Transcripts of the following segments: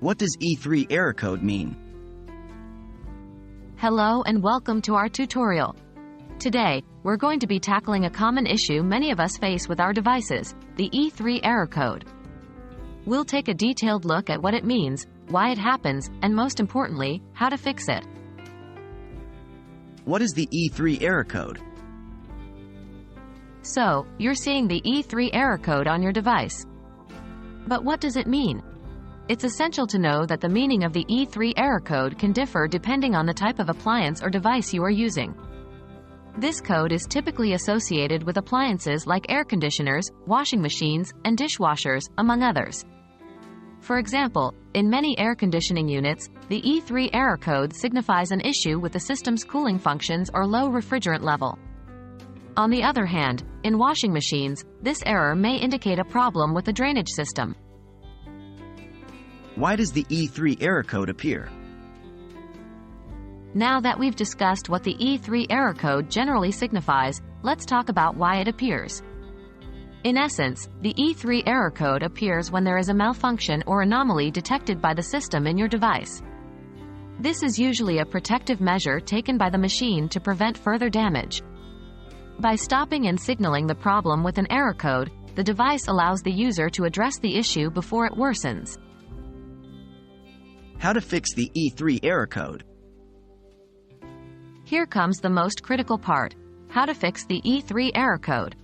What does E3 error code mean? Hello and welcome to our tutorial. Today, we're going to be tackling a common issue many of us face with our devices, the E3 error code. We'll take a detailed look at what it means, why it happens, and most importantly, how to fix it. What is the E3 error code? So, you're seeing the E3 error code on your device. But what does it mean? It's essential to know that the meaning of the E3 error code can differ depending on the type of appliance or device you are using. This code is typically associated with appliances like air conditioners, washing machines, and dishwashers, among others. For example, in many air conditioning units, the E3 error code signifies an issue with the system's cooling functions or low refrigerant level. On the other hand, in washing machines, this error may indicate a problem with the drainage system. Why does the E3 error code appear? Now that we've discussed what the E3 error code generally signifies, let's talk about why it appears. In essence, the E3 error code appears when there is a malfunction or anomaly detected by the system in your device. This is usually a protective measure taken by the machine to prevent further damage. By stopping and signaling the problem with an error code, the device allows the user to address the issue before it worsens. How to fix the E3 error code? Here comes the most critical part: how to fix the E3 error code.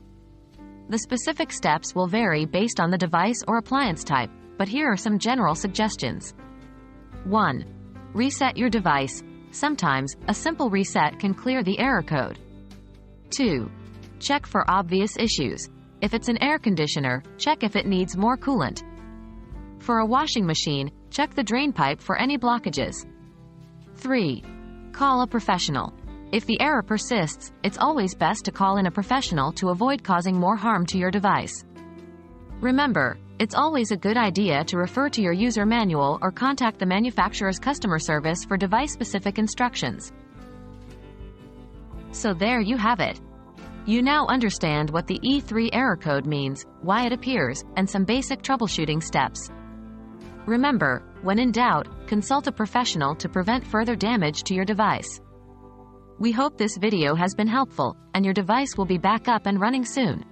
The specific steps will vary based on the device or appliance type, but here are some general suggestions. 1. Reset your device. Sometimes, a simple reset can clear the error code. 2. Check for obvious issues. If it's an air conditioner, check if it needs more coolant. For a washing machine, check the drain pipe for any blockages. 3. Call a professional. If the error persists, it's always best to call in a professional to avoid causing more harm to your device. Remember, it's always a good idea to refer to your user manual or contact the manufacturer's customer service for device-specific instructions. So there you have it. You now understand what the E3 error code means, why it appears, and some basic troubleshooting steps. Remember, when in doubt, consult a professional to prevent further damage to your device. We hope this video has been helpful, and your device will be back up and running soon.